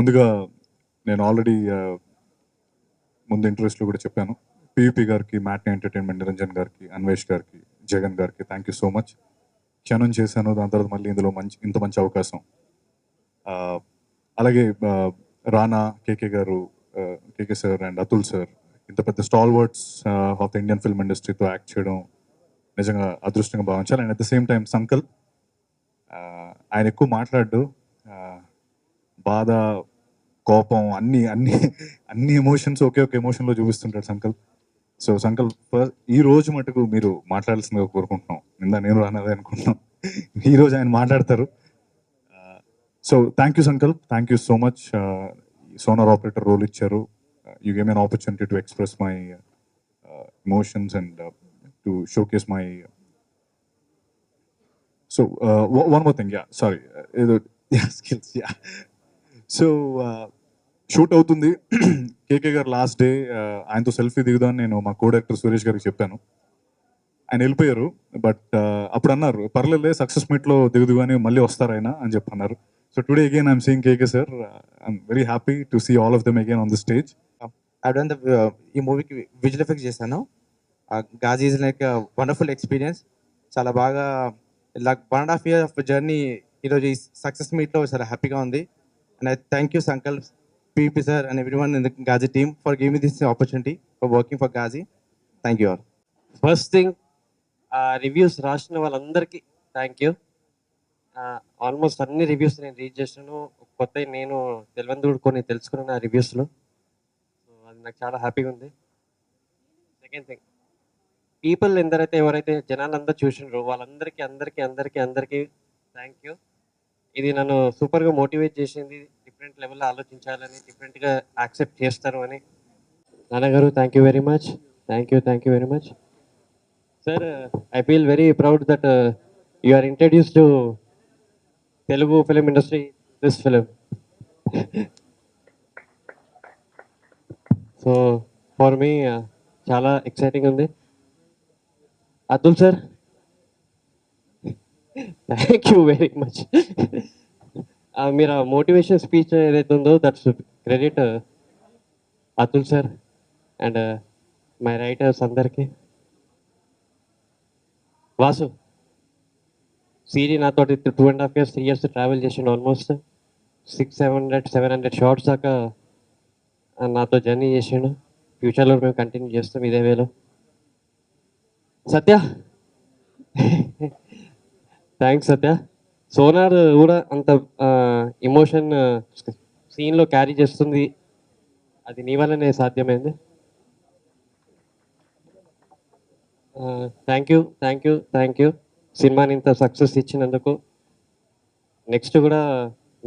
ముందుగా నేను ఆల్రెడీ ముందు ఇంటర్వ్యూస్లో కూడా చెప్పాను. పీవీపీ గారికి, మ్యాట్ని ఎంటర్టైన్మెంట్ నిరంజన్ గారికి, అన్వేష్ గారికి, జగన్ గారికి థ్యాంక్ యూ సో మచ్. క్షణం చేశాను, దాని తర్వాత మళ్ళీ ఇందులో ఇంత మంచి అవకాశం. అలాగే రానా, కేకే గారు, KK sir and Atul sir, ఇంత పెద్ద stalwarts of the Indian film ఇండస్ట్రీతో యాక్ట్ చేయడం నిజంగా అదృష్టంగా భావించాలి. And at the same time Sankalp, ఆయన ఎక్కువ మాట్లాడు, బాధ, కోపం, అన్ని అన్ని అన్ని ఎమోషన్స్ ఒకే ఒక ఎమోషన్లో చూపిస్తుంటాడు సంకల్. సో సంకల్, ఈ రోజు మటుకు మీరు మాట్లాడాల్సిందిగా కోరుకుంటున్నాం. నేను రానదే అనుకుంటున్నాం, ఈ రోజు ఆయన మాట్లాడతారు. So thank you Sankalp, thank you so much. Sonar operator role ఇచ్చారు. You gave me an opportunity to express my emotions and to showcase my. సో one more thing, yeah, sorry, skills, yeah. So షూట్ అవుతుంది. KK గారు last day ఆయనతో selfie దిగుదాం నేను మా co director Suresh గారికి చెప్పాను. ఆయన వెళ్ళిపోయారు. బట్ అప్పుడు అన్నారు, పర్లేదులే సక్సెస్ మీట్లో దిగుదు అని మళ్ళీ వస్తారు ఆయన అని చెప్పి అన్నారు. So today again I'm seeing KK sir. I'm very happy to see all of them again on the stage. ఈ మూవీకి విజువల్ ఎఫెక్ట్స్ చేశాను. Ghazi is like wonderful experience. చాలా బాగా లైక్ 1.5 years ఆఫ్ జర్నీ ఈరోజు ఈ సక్సెస్ మీట్లో చాలా హ్యాపీగా ఉంది. And I thank you Sankalp, PP sir and everyone in the Ghazi team for giving me this opportunity for working for Ghazi. Thank you all. First thing, reviews రాసిన వాళ్ళందరికీ థ్యాంక్ యూ. ఆల్మోస్ట్ అన్ని reviews నేను రీడ్ చేసాను. కొత్త నేను తెలియదు కొన్ని తెలుసుకున్నాను ఆ రివ్యూస్లో. సో అది నాకు చాలా హ్యాపీగా ఉంది. సెకండ్ థింగ్, పీపుల్ ఎవరైతే జనాలందరూ చూసినారో వాళ్ళందరికీ అందరికీ అందరికీ అందరికీ థ్యాంక్ యూ. ఇది నన్ను సూపర్గా మోటివేట్ చేసింది, డిఫరెంట్ లెవెల్లో ఆలోచించాలని, డిఫరెంట్గా యాక్సెప్ట్ చేస్తారు అని. నాన్నగారు thank you very much, thank you very much. Sir, I feel very proud that you are introduce to Telugu film industry this film. So for me చాలా ఎక్సైటింగ్ ఉంది. Atul sir, thank you very much. మీరు ఆ motivation speech ఏదైతే ఉందో that's credit Atul sir and my writers అందరికీ. వాసు, సిరి నాతో 2.5 years 3 years travel చేసిండు. Almost 600-700 shorts దాకా నాతో జర్నీ చేసిండు. ఫ్యూచర్లో మేము కంటిన్యూ చేస్తాం ఇదే వేలో. సత్య, థ్యాంక్స్ సత్య. సోనార్ కూడా అంత ఎమోషన్ సీన్లో క్యారీ చేస్తుంది, అది నీ వల్లనే సాధ్యమైంది. థ్యాంక్ యూ సినిమాని ఇంత సక్సెస్ ఇచ్చినందుకు. నెక్స్ట్ కూడా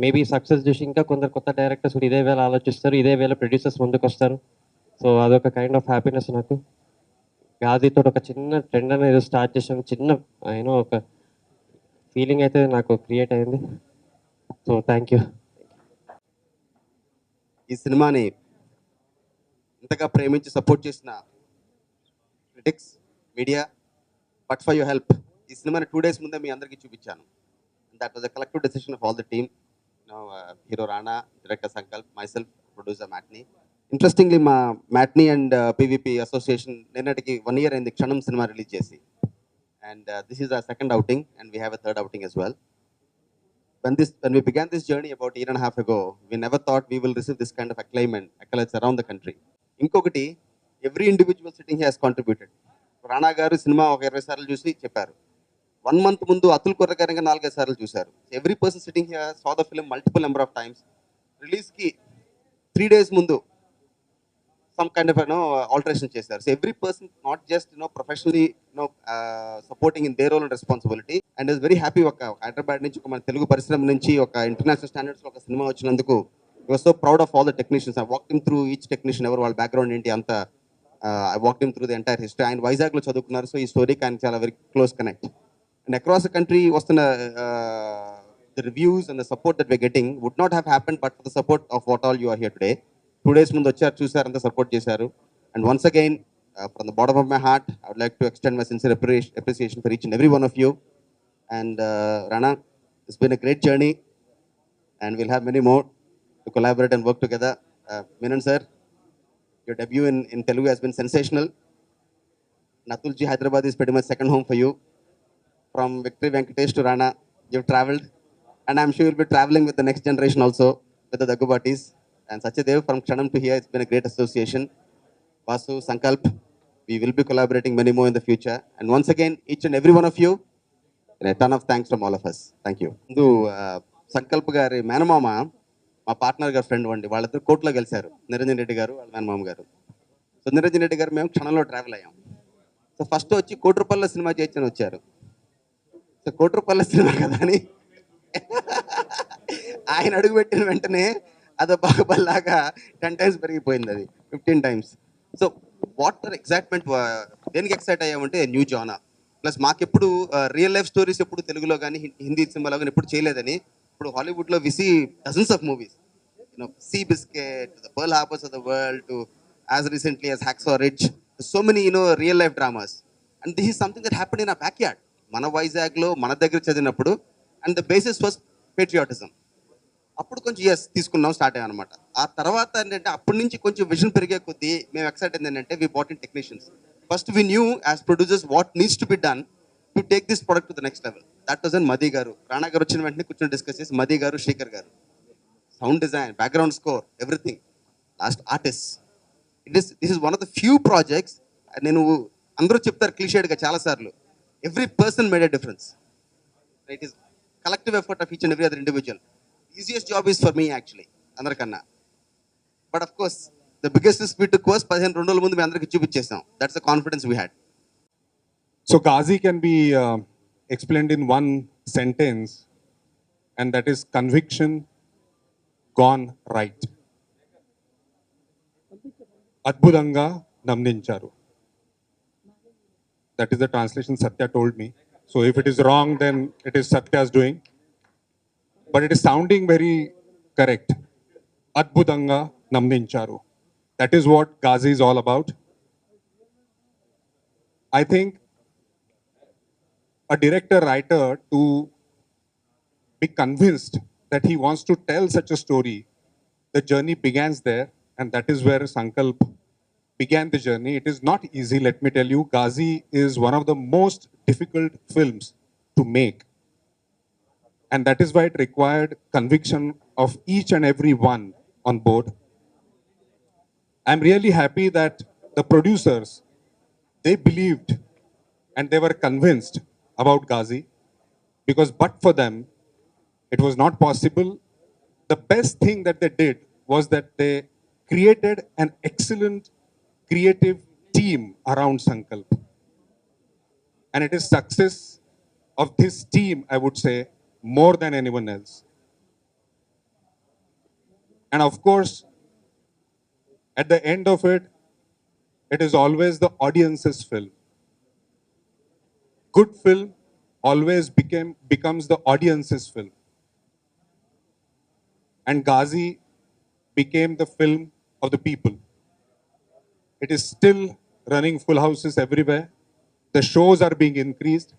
మేబీ సక్సెస్ చూసి ఇంకా కొందరు కొత్త డైరెక్టర్స్ కూడా ఇదే వేళ ఆలోచిస్తారు, ఇదే వేళ ప్రొడ్యూసర్స్ ముందుకు వస్తారు. సో అదొక కైండ్ ఆఫ్ హ్యాపీనెస్ నాకు. గాదితో ఒక చిన్న ట్రెండ్ అనేది స్టార్ట్ చేసాను, చిన్న ఒక ఫీలింగ్ అయితే నాకు క్రియేట్ అయింది. So thank you. ఈ సినిమాని ఇంతగా ప్రేమించి సపోర్ట్ చేసిన critics, media, but for your help ఈ సినిమాని 2 days ముందే మీ అందరికీ చూపించాను. That was a collective decision of all the team. Hero Rana, director Sankalp, myself, producer matinee. Interestingly మా మ్యాట్ని అండ్ పీవీపీ అసోసియేషన్ నిన్నటికి 1 year అయింది క్షణం సినిమా రిలీజ్ చేసి. And this is our second outing, and we have a third outing as well. When we began this journey about 1.5 years ago, we never thought we will receive this kind of accolades around the country. Inkokati, every individual sitting here has contributed. Rana garu cinema oka 20 సార్లు చూసి చెప్పారు. 1 month ముందు అతుల్ కొర్ర గారు ఇంకా 4-5 సార్లు చూశారు. Every person sitting here saw the film multiple number of times. Release ki 3 days ముందు some kind of alteration చేశారు. So every person not just professionally supporting in their role and responsibility, and is very happy ఒక హైదరాబాద్ నుంచి ఒక మన తెలుగు పరిశ్రమ నుంచి ఒక international standards లో ఒక సినిమా వచ్చినందుకు I was so proud of all the technicians. I walked him through each technician, ఎవరు వాళ్ళ బ్యాక్గ్రౌండ్ ఏంటి అంతా. I walked him through the entire history. ఆయన వైజాగ్ లో చదువుకున్నారు, సో ఈ స్టోరీకి ఆయన చాలా very close connect. And across the country వస్తున్న the reviews and the support that we're getting would not have happened but for the support of what all you are here today. 2 days ముందు వచ్చారు, చూసారు, అంతా support చేశారు. And once again, from the bottom of my heart, I would like to extend my sincere appreciation for each and every one of you. And Rana, it's been a great journey and we'll have many more. to collaborate and work together. Menon sir, your debut in Telugu has been sensational. Natulji Hyderabad is pretty much second home for you. From Victory Venkatesh to Rana, you've traveled, and I'm sure you'll be traveling with the next generation also, with the Dagubatis. And Satyadev, from Kshanam to here, it's been a great association. Vasu, Sankalp, we will be collaborating many more in the future. And once again, each and every one of you, and a ton of thanks from all of us. Thank you. ముందు సంకల్ప్ గారి మేనమామ మా partner గారి friend అండి, వాళ్ళిద్దరు కోర్టులో కలిశారు, నిరంజన్ రెడ్డి గారు వాళ్ళ మేనమామ గారు. సో నిరంజన్ రెడ్డి గారు మేము క్షణంలో ట్రావెల్ అయ్యాం. సో ఫస్ట్ వచ్చి కోటి రూపాయల సినిమా చేయొచ్చని వచ్చారు. సో కోటి రూపాయల సినిమా కదా అని ఆయన అడుగు పెట్టిన వెంటనే అదో బాహుబలిలాగా 10 times పెరిగిపోయింది, అది 15 times. సో వాట్ ఎగ్జైట్మెంట్, దేనికి ఎక్సైట్ అయ్యామంటే న్యూ జానా ప్లస్ మాకెప్పుడు రియల్ లైఫ్ స్టోరీస్ ఎప్పుడు తెలుగులో కానీ హిందీ సినిమాలో కానీ ఎప్పుడు చేయలేదని. ఇప్పుడు హాలీవుడ్లో we see dozens of movies, Seabiscuit, the Pearl Harbors of the world, to as recently as Hacksaw Ridge, so many real life dramas. And this is something that happen in a backyard, మన వైజాగ్లో మన దగ్గర చదివినప్పుడు. And the basis was patriotism. అప్పుడు కొంచెం తీసుకున్నాం, start అయ్యాం అనమాట. ఆ తర్వాత ఏంటంటే అప్పటి నుంచి కొంచెం విజన్ పెరిగే కొద్దీ మేము ఎక్సైట్ అయింది ఏంటంటే we bought in technicians. First we knew as producers what needs to be done to take this product to the next level. That was అన్ మది గారు, రాణా గారు వచ్చిన వెంటనే కూర్చొని డిస్కస్ చేసి మది గారు, శేఖర్ గారు, sound design, background score, everything, last artist. This is one of the few projects. నేను అందరూ చెప్తారు క్లిషేడ్గా చాలాసార్లు, every person made a difference. It is collective effort of each and every other individual. Easiest job is for me actually అందరికన్నా. But of course the biggest speed course 15 రోజుల ముందు మీ అందరికీ చూపించేసాం. That's the confidence we had. So Ghazi can be explained in one sentence, and that is conviction gone right. Adbudanga namnincharu. That is the translation Satya told me. So if it is wrong, then it is Satya's doing. But it is sounding very correct. Adbudanga namnincharu. That is what Ghazi is all about. I think a director writer to be convinced that he wants to tell such a story, the journey begins there, and that is where Sankalp began the journey. It is not easy, let me tell you. Ghazi is one of the most difficult films to make, and that is why it required conviction of each and every one on board. I'm really happy that the producers, they believed and they were convinced about Ghazi, because but for them, it was not possible. The best thing that they did was that they created an excellent creative team around Sankalp. And it is success of this team, I would say, more than anyone else. And of course, at the end of it, it is always the audience's film. Good film always becomes the audience's film. And Ghazi became the film of the people. It is still running full houses everywhere. The shows are being increased.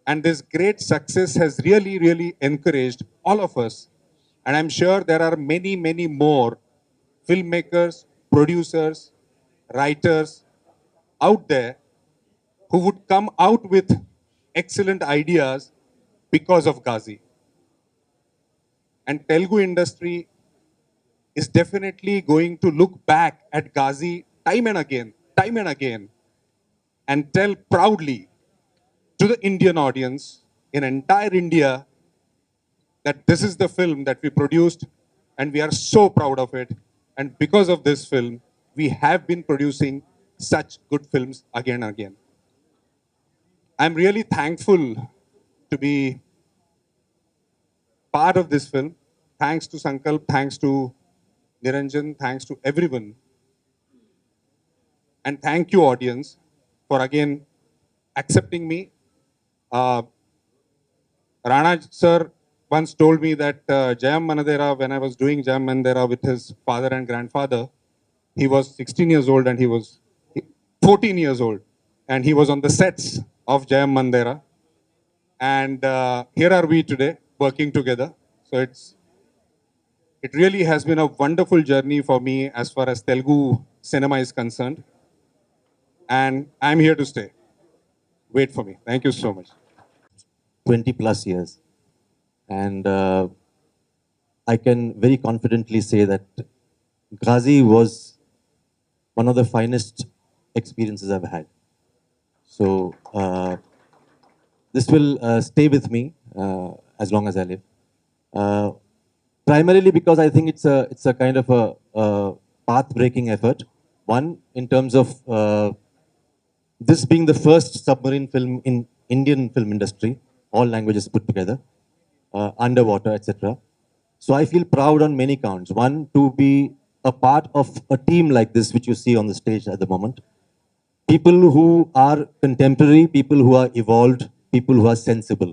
And this great success has really, really encouraged all of us. And I'm sure there are many, many more filmmakers, producers, writers out there who would come out with excellent ideas because of Ghazi. And Telugu industry is definitely going to look back at Ghazi time and again, and tell proudly to the Indian audience in entire India that this is the film that we produced, and we are so proud of it. And because of this film, we have been producing such good films again and again. I'm really thankful to be part of this film. Thanks to Sankalp, thanks to Niranjan, thanks to everyone. And thank you, audience, for again accepting me. Rana sir once told me that Jayam Manadera, when I was doing Jayam Manadera with his father and grandfather, he was 16 years old and he was 14 years old. And he was on the sets of Jayam Manadera. And here are we today working together. So it really has been a wonderful journey for me as far as Telugu cinema is concerned. And I'm here to stay. Wait for me. Thank you so much. 20 plus years. And I can very confidently say that Ghazi was one of the finest experiences I've had. So this will stay with me as long as I live. Primarily because I think it's a kind of a path-breaking effort. One, in terms of this being the first submarine film in Indian film industry, all languages put together, underwater, etc. So I feel proud on many counts. One, to be a part of a team like this, which you see on the stage at the moment. People who are contemporary, people who are evolved, people who are sensible.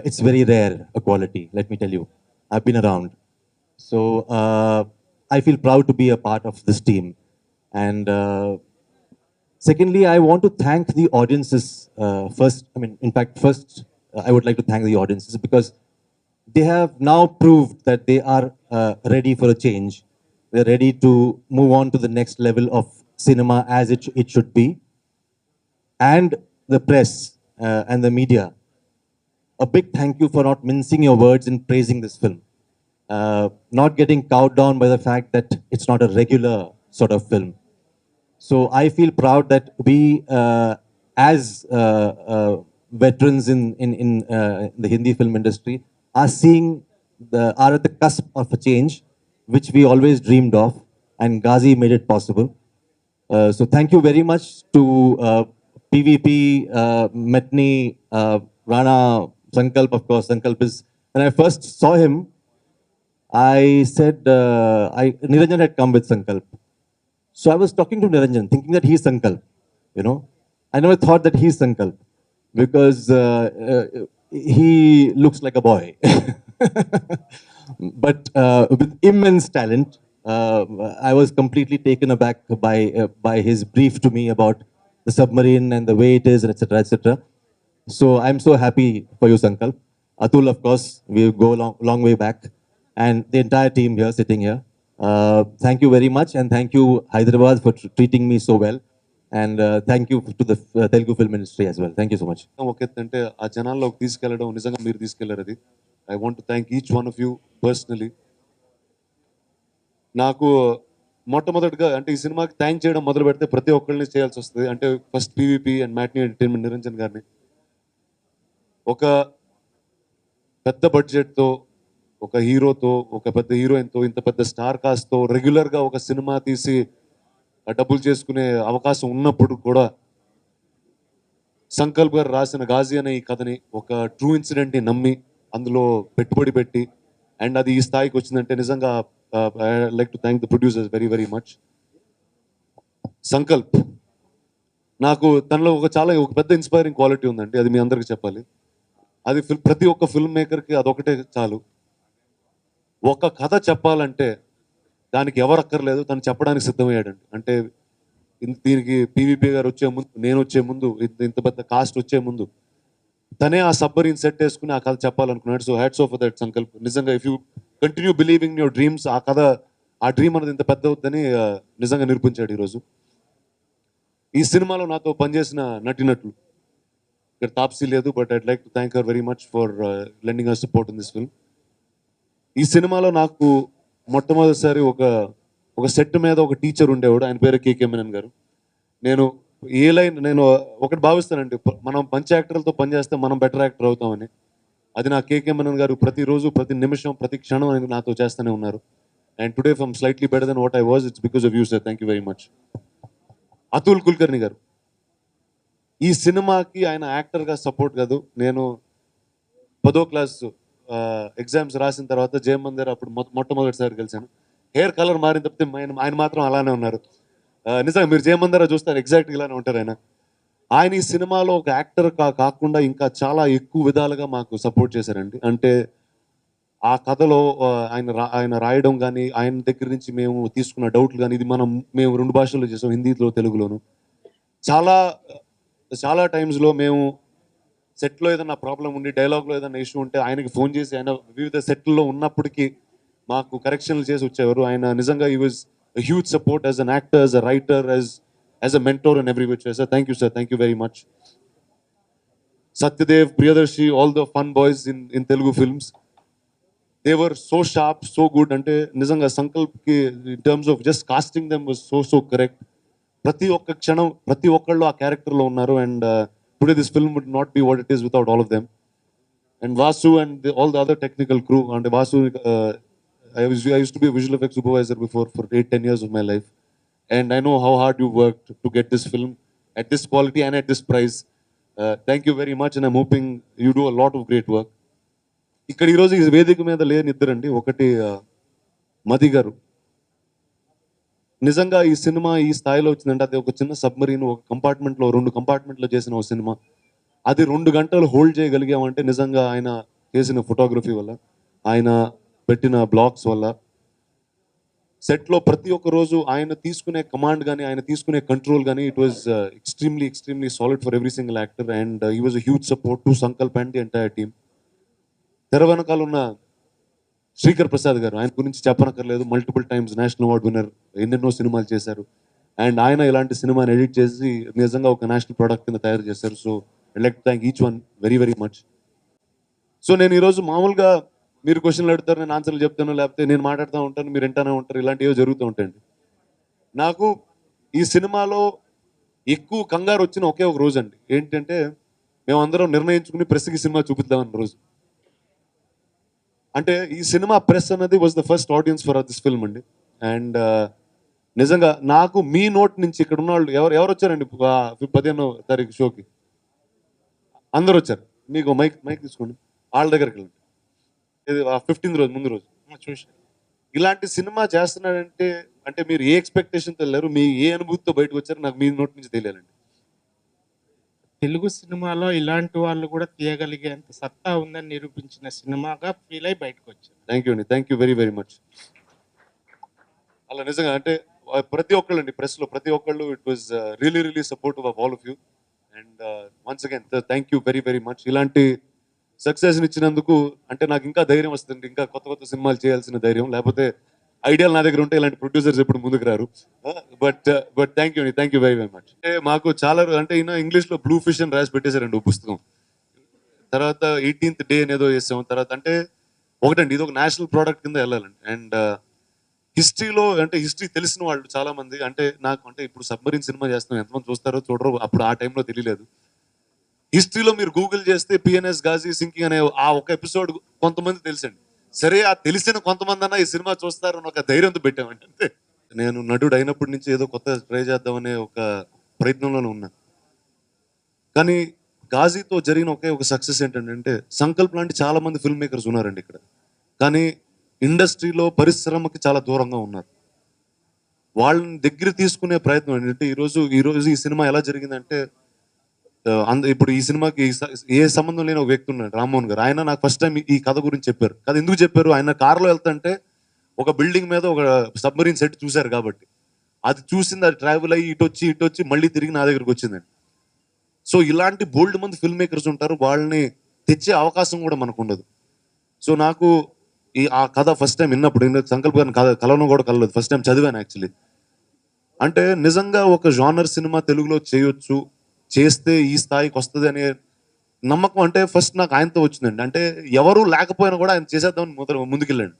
It's very rare, a quality, let me tell you. I've been around. So I feel proud to be a part of this team. And secondly, I want to thank the audiences first. I mean, in fact, first, I would like to thank the audiences because they have now proved that they are ready for a change. They're ready to move on to the next level of cinema as it should be. And the press and the media, a big thank you for not mincing your words in praising this film. Not getting cowed down by the fact that it's not a regular sort of film. So I feel proud that we, as veterans in the Hindi film industry, are are at the cusp of a change, which we always dreamed of, and Ghazi made it possible. So thank you very much to PVP, Metni, Rana, Sankalp, of course. Sankalp is, when I first saw him, I said, Niranjan had come with Sankalp. So I was talking to Niranjan, thinking that he's Sankalp, you know. I never thought that he's Sankalp because he looks like a boy. But with immense talent, I was completely taken aback by his brief to me about the submarine and the way it is, etc., etc. So I'm so happy for you, Sankalp. Atul, of course, we go long way back, and the entire team here, sitting here. Thank you very much, and thank you, Hyderabad, for treating me so well. And thank you to the Telugu film industry as well. Thank you so much. ఒక ఎత్తు అంటే ఆ జనాల్లోకి తీసుకెళ్ళడం నిజంగా మీరు తీసుకెళ్లారు అది. I want to thank each one of you personally. నాకు మొట్టమొదటిగా అంటే ఈ సినిమాకి థ్యాంక్ చేయడం మొదలు పెడితే ప్రతి ఒక్కరిని చేయాల్సి వస్తుంది. అంటే first PVP and matinee entertainment Niranjan గారిని ఒక పెద్ద బడ్జెట్తో, ఒక హీరోతో, ఒక పెద్ద హీరోయిన్తో, ఇంత పెద్ద స్టార్ కాస్ట్తో రెగ్యులర్గా ఒక సినిమా తీసి డబ్బులు చేసుకునే అవకాశం ఉన్నప్పుడు కూడా సంకల్ప్ గారు రాసిన గాజీ అనే ఈ కథని ఒక ట్రూ ఇన్సిడెంట్ని నమ్మి అందులో పెట్టుబడి పెట్టి అండ్ అది ఈ స్థాయికి వచ్చిందంటే నిజంగా I like to thank the producers very very much. Sankalp నాకు తనలో ఒక పెద్ద ఇన్స్పైరింగ్ క్వాలిటీ ఉందండి, అది మీ అందరికీ చెప్పాలి. అది ప్రతి ఒక్క ఫిల్మ్ మేకర్కి అదొకటే చాలు. ఒక కథ చెప్పాలంటే దానికి ఎవరు అక్కర్లేదు, తను చెప్పడానికి సిద్ధమయ్యాడండి. అంటే దీనికి పీవీపీ గారు వచ్చే ముందు, నేను వచ్చే ముందు, ఇంత పెద్ద కాస్ట్ వచ్చే ముందు తనే ఆ సబ్మరీన్ సెట్ వేసుకుని ఆ కథ చెప్పాలనుకున్నాడు. So hats off for that Sankalp. నిజంగా if you continue believing your dreams, ఆ కథ, ఆ డ్రీమ్ అనేది ఇంత పెద్ద అవుతుందని నిజంగా నిరూపించాడు ఈరోజు. ఈ సినిమాలో నాతో పనిచేసిన నటినట్లు ఇక్కడ తాప్సీ లేదు, but I'd like to thank her very much for lending her support in this film. ఈ సినిమాలో నాకు మొట్టమొదటిసారి ఒక సెట్ మీద ఒక టీచర్ ఉండేవాడు, ఆయన పేరు కేకే మెనన్ గారు. నేను నేను ఒకటి భావిస్తానండి, మనం మంచి యాక్టర్లతో పనిచేస్తే మనం బెటర్ యాక్టర్ అవుతామని. అది నా కేకే మెనన్ గారు ప్రతిరోజు, ప్రతి నిమిషం, ప్రతి క్షణం నాతో చేస్తూనే ఉన్నారు. And today from slightly better than what I was, it's because of you sir. Thank you very much. Atul Kulkarni గారు ఈ సినిమాకి ఆయన యాక్టర్గా సపోర్ట్ కాదు. నేను 10వ క్లాస్ ఎగ్జామ్స్ రాసిన తర్వాత జయమందిర్ అప్పుడు మొట్టమొదటిసారి కలిశాను. హెయిర్ కలర్ మారిన తప్పితే ఆయన మాత్రం అలానే ఉన్నారు. నిజంగా మీరు జయమందిర చూస్తారు, ఎగ్జాక్ట్గా ఇలానే ఉంటారు ఆయన. ఆయన ఈ సినిమాలో ఒక యాక్టర్ కాకుండా ఇంకా చాలా ఎక్కువ విధాలుగా మాకు సపోర్ట్ చేశారండి. అంటే ఆ కథలో ఆయన రాయడం కానీ, ఆయన దగ్గర నుంచి మేము తీసుకున్న డౌట్లు కానీ, ఇది మేము 2 భాషల్లో చేసాం, హిందీలో, తెలుగులోను. చాలా టైమ్స్లో మేము సెట్లో ఏదైనా ప్రాబ్లం ఉండి, డైలాగ్లో ఏదైనా ఇష్యూ ఉంటే ఆయనకి ఫోన్ చేసి, ఆయన వివిధ సెట్లలో ఉన్నప్పటికీ మాకు కరెక్షన్లు చేసి వచ్చేవారు. ఆయన నిజంగా ఈ was huge support as an actor, as a writer, as a mentor and every which way. Sir thank you sir, thank you very much. Satyadev, Priyadarshi, all the fun boys in Telugu films. They were so sharp, so good. Ante nizanga Sankalp ki in terms of just casting them was so correct. Prati okka kshanam, prati okkallo aa character lo unnaru, and today this film would not be what it is without all of them. And Vasu and all the other technical crew. And Vasu, I used to be a visual effects supervisor before for 8-10 years of my life, and I know how hard you worked to get this film at this quality and at this price. Thank you very much, and I'm hoping you do a lot of great work. ఇక్కడ ఈరోజు ఈ వేదిక మీద లేని ఇద్దరండి. ఒకటి మది గారు. నిజంగా ఈ సినిమా ఈ స్థాయిలో వచ్చిందంటే అది ఒక చిన్న సబ్మరీన్, ఒక కంపార్ట్మెంట్లో 2 కంపార్ట్మెంట్లో చేసిన ఒక సినిమా. అది 2 గంటలు హోల్డ్ చేయగలిగామంటే నిజంగా ఆయన చేసిన ఫోటోగ్రఫీ వల్ల, ఆయన పెట్టిన బ్లాగ్స్ వల్ల. సెట్లో ప్రతి ఒక్క రోజు ఆయన తీసుకునే కమాండ్ కానీ, ఆయన తీసుకునే కంట్రోల్ కానీ, it was extremely solid for every single actor, and he was a huge support to Sankalp and the entire team. తెర వెనకాల ఉన్న శ్రీకర్ ప్రసాద్ గారు, ఆయన గురించి చెప్పనక్కర్లేదు. Multiple times national award winner, ఎన్నెన్నో సినిమాలు చేశారు, అండ్ ఆయన ఇలాంటి సినిమాని ఎడిట్ చేసి నిజంగా ఒక నేషనల్ ప్రోడక్ట్ కింద తయారు చేశారు. So I like to thank each one very very much. So నేను ఈరోజు మామూలుగా మీరు క్వశ్చన్లు అడుగుతారు, నేను ఆన్సర్లు చెప్తాను, లేకపోతే నేను మాట్లాడుతూ ఉంటాను, మీరు వింటానే ఉంటారు, ఇలాంటివో జరుగుతూ ఉంటాయండి. నాకు ఈ సినిమాలో ఎక్కువ కంగారు వచ్చిన ఒకే ఒక రోజు అండి. ఏంటంటే మేమందరం నిర్ణయించుకుని ప్రెస్కి సినిమా చూపిద్దామన్న రోజు. అంటే ఈ సినిమా ప్రెస్ అన్నది was the first audience for this film అండి. అండ్ నిజంగా నాకు మీ నోట్ నుంచి ఇక్కడ ఉన్న వాళ్ళు ఎవరు వచ్చారండి 15వ తారీఖు షోకి? అందరు వచ్చారు. మీకు మైక్ తీసుకోండి, వాళ్ళ దగ్గరికి వెళ్ళండి. ఇది 15th రోజు ముందు రోజు చూసాను. ఇలాంటి సినిమా చేస్తున్నాడంటే అంటే మీరు ఏ ఎక్స్పెక్టేషన్తో వెళ్ళారు, మీ ఏ అనుభూతితో బయటకు వచ్చారు, నాకు మీ నోట్ నుంచి తెలియాలండి. తెలుగు సినిమాలో ఇలాంటి వాళ్ళు కూడా తీయగలిగేంత సత్తా ఉందని నిరూపించిన సినిమాగా ఫీల్ అయి బయటకు వచ్చారు. థ్యాంక్ యూ అండి, thank you very very much. అలా నిజంగా అంటే ప్రతి ఒక్కళ్ళు అండి, ప్రెస్లో ప్రతి ఒక్కళ్ళు, it was really supportive of all of you. And once again thank you very very much. ఇలాంటి సక్సెస్ని ఇచ్చినందుకు అంటే నాకు ఇంకా ధైర్యం వస్తుంది, ఇంకా కొత్త సినిమాలు చేయాల్సిన ధైర్యం. లేకపోతే ఐడియాలు నా దగ్గర ఉంటే ఇలాంటి ప్రొడ్యూసర్స్ ఎప్పుడు ముందుకు రారు. బట్ థ్యాంక్ యూ అండి, thank you very very much. అంటే మాకు చాలా అంటే ఇంగ్లీష్లో బ్లూ ఫిష్ అని రాసి పెట్టేశారండి పుస్తకం. తర్వాత 18th డే అనేదో చేసాం. తర్వాత అంటే ఒకటండి, ఇది ఒక నేషనల్ ప్రోడక్ట్ కింద వెళ్ళాలండి. అండ్ హిస్టరీలో అంటే హిస్టరీ తెలిసిన వాళ్ళు చాలా మంది, అంటే నాకు అంటే ఇప్పుడు సబ్మరీన్ సినిమా చేస్తున్నాం, ఎంతమంది చూస్తారో చూడరో అప్పుడు ఆ టైంలో తెలియలేదు. హిస్టరీలో మీరు గూగుల్ చేస్తే పిఎన్ఎస్ గాజీ సింకింగ్ అనే ఆ ఒక ఎపిసోడ్ కొంతమంది తెలుసండి. సరే ఆ తెలిసిన కొంతమంది అన్న ఈ సినిమా చూస్తారని ఒక ధైర్యంతో పెట్టామండి అంతే. నేను నటుడు అయినప్పటి నుంచి ఏదో కొత్త ట్రై చేద్దామనే ఒక ప్రయత్నంలోనే ఉన్నా. కానీ గాజీతో జరిగిన ఒక సక్సెస్ ఏంటంటే సంకల్ప్ లాంటి చాలా మంది ఫిల్మ్ మేకర్స్ ఉన్నారండి ఇక్కడ, కానీ ఇండస్ట్రీలో పరిశ్రమకి చాలా దూరంగా ఉన్నారు. వాళ్ళని దగ్గర తీసుకునే ప్రయత్నం ఏంటంటే ఈరోజు ఈ సినిమా ఎలా జరిగిందంటే ఇప్పుడు ఈ సినిమాకి ఏ సంబంధం లేని ఒక వ్యక్తి ఉన్నాడు, రామ్మోహన్ గారు. ఆయన నాకు ఫస్ట్ టైం ఈ కథ గురించి చెప్పారు. కథ ఎందుకు చెప్పారు, ఆయన కారులో వెళ్తుంటే ఒక బిల్డింగ్ మీద ఒక సబ్మరీన్ సెట్ చూశారు కాబట్టి, అది చూసింది, అది ట్రావెల్ అయ్యి ఇటు వచ్చి మళ్ళీ తిరిగి నా దగ్గరకు వచ్చిందండి. సో ఇలాంటి బోల్డ్ మంది ఫిల్మ్ మేకర్స్ ఉంటారు, వాళ్ళని తెచ్చే అవకాశం కూడా మనకు ఉండదు. సో నాకు ఆ కథ ఫస్ట్ టైం విన్నప్పుడు, సంకల్ప్ గారిని కలను కూడా కలలేదు, ఫస్ట్ టైం చదివాను యాక్చువల్లీ. అంటే నిజంగా ఒక జానర్ సినిమా తెలుగులో చేయొచ్చు, చేస్తే ఈ స్థాయికి వస్తుంది అనే నమ్మకం అంటే ఫస్ట్ నాకు ఆయనతో వచ్చిందండి. అంటే ఎవరు లేకపోయినా కూడా ఆయన చేసేద్దామని ముందుకెళ్ళండి.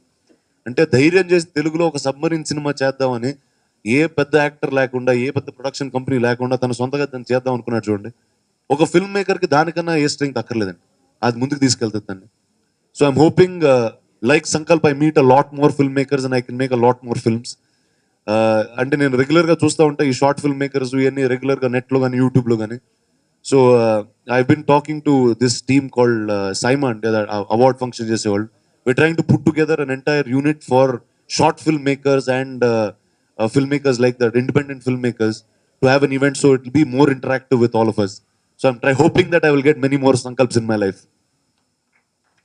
అంటే ధైర్యం చేసి తెలుగులో ఒక సబ్మరీన్ సినిమా చేద్దామని ఏ పెద్ద యాక్టర్ లేకుండా, ఏ పెద్ద ప్రొడక్షన్ కంపెనీ లేకుండా తన సొంతగా దాన్ని చేద్దాం అనుకున్నాడు చూడండి. ఒక ఫిల్మ్ మేకర్కి దానికన్నా ఏ స్ట్రెంగ్త్ అక్కర్లేదండి, అది ముందుకు తీసుకెళ్తుందండి. So I'm hoping like Sankalp I meet a lot more film makers and I can make a lot more films. అంటే నేను రెగ్యులర్గా చూస్తూ ఉంటా ఈ షార్ట్ ఫిల్మ్ మేకర్స్ ఇవన్నీ రెగ్యులర్గా నెట్లో కానీ యూట్యూబ్లో కానీ. So I been talking to this team called SIIMA, అంటే అవార్డ్ ఫంక్షన్ చేసేవాళ్ళు. we're trying to put together an entire unit for short filmmakers and filmmakers like that, independent filmmakers, to have an event so it will be more interactive with all of us. So I'm hoping that I will get many more Sankalps in my life.